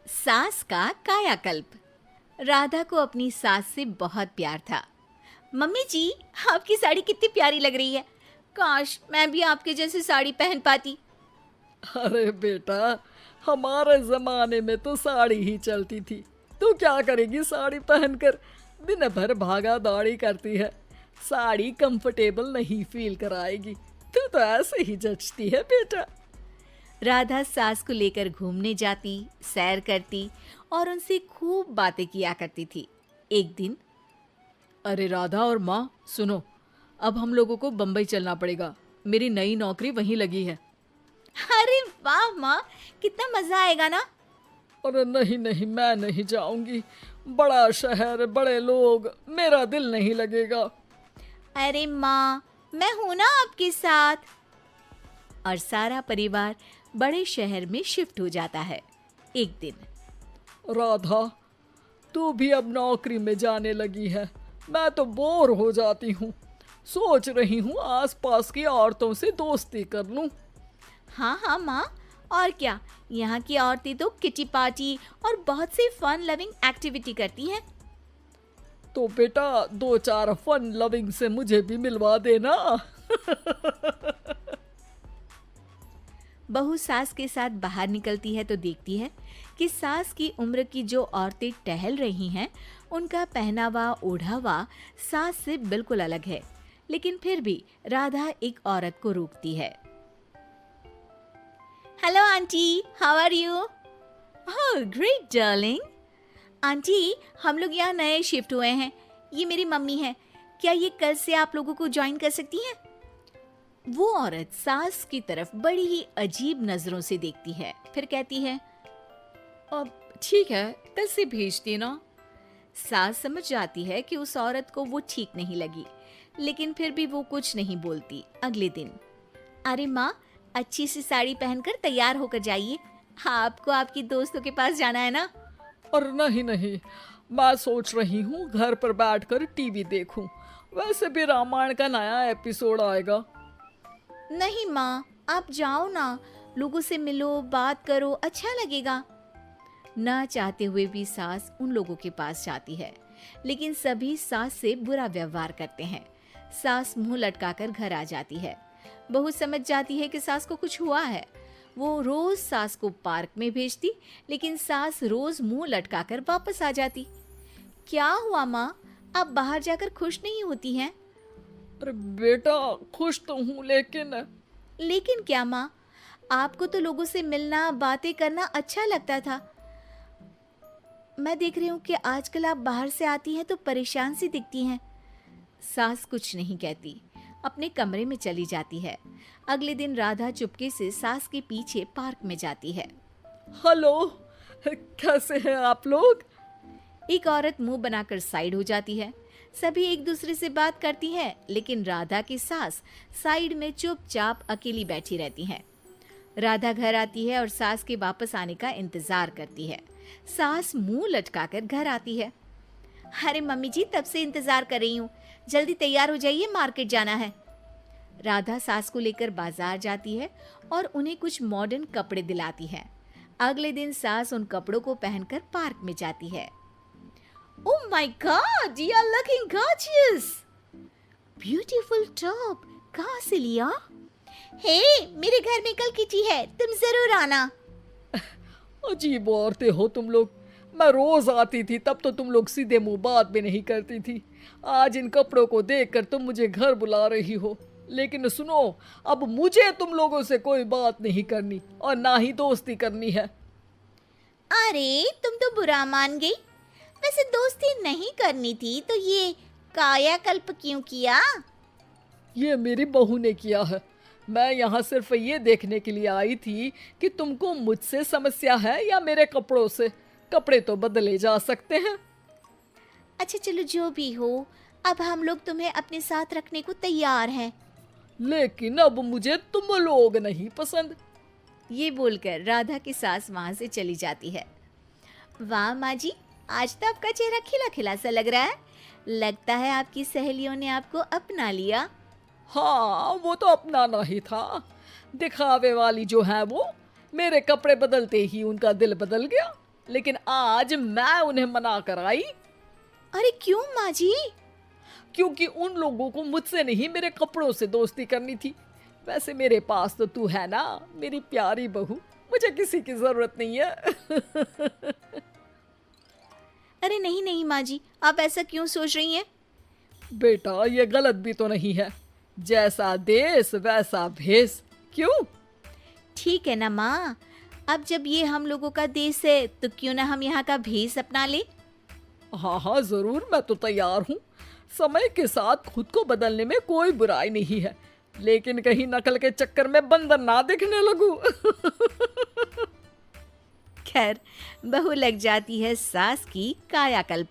सास का कायाकल्प। राधा को अपनी सास से बहुत प्यार था। मम्मी जी, आपकी साड़ी कितनी प्यारी लग रही है। काश मैं भी आपके जैसी साड़ी पहन पाती। अरे बेटा, हमारे जमाने में तो साड़ी ही चलती थी। तू क्या करेगी साड़ी पहनकर? दिन भर भागा दौड़ी करती है। साड़ी कंफर्टेबल नहीं फील कराएगी। तू तो ऐसे ही जचती है बेटा। राधा सास को लेकर घूमने जाती, सैर करती और उनसे खूब बातें किया करती थी। एक दिन, अरे राधा और माँ सुनो, अब हम लोगों को बम्बई चलना पड़ेगा। मेरी नई नौकरी वहीं लगी है। अरे वाह माँ, कितना मजा आएगा ना। अरे नहीं नहीं, मैं नहीं जाऊंगी। बड़ा शहर, बड़े लोग, मेरा दिल नहीं लगेगा। अरे माँ, मैं हूं ना आपके साथ। और सारा परिवार बड़े शहर में शिफ्ट हो जाता है। एक दिन, राधा, तू भी अब नौकरी में जाने लगी है। मैं तो बोर हो जाती हूँ। सोच रही हूँ आसपास की औरतों से दोस्ती कर लूँ। हाँ हाँ माँ, और क्या, यहाँ की औरतें तो किटी पार्टी और बहुत सी फन लविंग एक्टिविटी करती हैं। तो बेटा, दो चार फन लविंग से मुझे भी मिलवा देना। बहू सास के साथ बाहर निकलती है तो देखती है कि सास की उम्र की जो औरतें टहल रही हैं, उनका पहनावा ओढ़ावा सास से बिल्कुल अलग है। लेकिन फिर भी राधा एक औरत को रोकती है। Hello aunty, how are you? Oh great darling. Aunty, हम लोग यहाँ नए शिफ्ट हुए हैं। ये मेरी मम्मी है। क्या ये कल से आप लोगों को ज्वाइन कर सकती हैं? वो औरत सास की तरफ बड़ी ही अजीब नजरों से देखती है, फिर कहती है, अब ठीक है, कल से भेज देना। सास समझ जाती है कि उस औरत को वो ठीक नहीं लगी, लेकिन फिर भी वो कुछ नहीं बोलती। अगले दिन, अरे माँ, अच्छी सी साड़ी पहनकर तैयार होकर जाइए। आपको आपकी दोस्तों के पास जाना है ना। और नहीं नहीं, मैं सोच रही हूँ घर पर बैठकर टीवी देखूं। वैसे भी रामायण का नया एपिसोड आएगा। नहीं माँ, आप जाओ ना, लोगों से मिलो, बात करो, अच्छा लगेगा। ना चाहते हुए भी सास उन लोगों के पास जाती है, लेकिन सभी सास से बुरा व्यवहार करते हैं। सास मुंह लटकाकर घर आ जाती है। बहू समझ जाती है कि सास को कुछ हुआ है। वो रोज सास को पार्क में भेजती, लेकिन सास रोज मुंह लटकाकर वापस आ जाती। क्या हुआ माँ, आप बाहर जाकर खुश नहीं होती हैं? अरे बेटा, खुश तो हूँ, लेकिन क्या माँ, आपको तो लोगों से मिलना, बातें करना अच्छा लगता था। मैं देख रही हूँ कि आजकल आप बाहर से आती हैं तो परेशान सी दिखती हैं। सास कुछ नहीं कहती, अपने कमरे में चली जाती है। अगले दिन राधा चुपके से सास के पीछे पार्क में जाती है। हेलो, कैसे हैं आप लोग? एक औरत मुंह बनाकर साइड हो जाती है। सभी एक दूसरे से बात करती हैं, लेकिन राधा की सास साइड में चुपचाप अकेली बैठी रहती हैं। राधा घर आती है और सास के वापस आने का इंतजार करती है। सास मुंह लटकाकर घर आती है। अरे मम्मी जी, तब से इंतजार कर रही हूँ, जल्दी तैयार हो जाइए, मार्केट जाना है। राधा सास को लेकर बाजार जाती है और उन्हें कुछ मॉडर्न कपड़े दिलाती है। अगले दिन सास उन कपड़ों को पहनकर पार्क में जाती है। Oh my God, you are looking gorgeous. Beautiful top. कहाँ से लिया? हे, मेरे घर में कल किटी है, तुम जरूर आना। अजीब औरतें हो तुम लोग। मैं रोज आती थी, तब तो तुम लोग सीधे मुंह बात भी नहीं करती थी। आज इन कपड़ों को देखकर तुम मुझे घर बुला रही हो। लेकिन सुनो, अब मुझे तुम लोगों से कोई बात नहीं करनी और ना ही दोस्ती करनी है। अरे, तुम तो बुरा मान गई। वैसे दोस्ती नहीं करनी थी तो ये कायाकल्प क्यों किया? ये मेरी बहू ने किया है। मैं यहाँ सिर्फ ये देखने के लिए आई थी कि तुमको मुझसे समस्या है या मेरे कपड़ों से। कपड़े तो बदले जा सकते हैं। अच्छा चलो, जो भी हो, अब हम लोग तुम्हें अपने साथ रखने को तैयार हैं। लेकिन अब मुझे तुम लोग नहीं पसंद। ये बोलकर राधा की सास वहां से चली जाती है। वाह माँ जी, आज तो आपका चेहरा खिला खिला सा लग रहा है। लगता है आपकी सहेलियों ने आपको अपना लिया। हाँ, वो तो अपनाना ही था। दिखावे वाली जो है वो, मेरे कपड़े बदलते ही उनका दिल बदल गया। लेकिन आज मैं उन्हें मना कर आई, अरे क्यों माँ जी? क्योंकि उन लोगों को मुझसे नहीं मेरे कपड़ों से दोस्ती करनी थी। वैसे मेरे पास तो तू है ना, मेरी प्यारी बहू, मुझे किसी की जरूरत नहीं है। अरे नहीं नहीं माँ जी, आप ऐसा क्यों सोच रही हैं? बेटा ये गलत भी तो नहीं है, जैसा देश वैसा भेष। क्यों? ठीक है ना माँ, अब जब ये हम लोगों का देश है तो क्यों ना हम यहाँ का भेष अपना ले। हाँ हाँ जरूर, मैं तो तैयार हूँ। समय के साथ खुद को बदलने में कोई बुराई नहीं है, लेकिन कहीं नकल के चक्कर में बंदर ना दिखने लगूं। खैर, बहू लग जाती है सास की कायाकल्प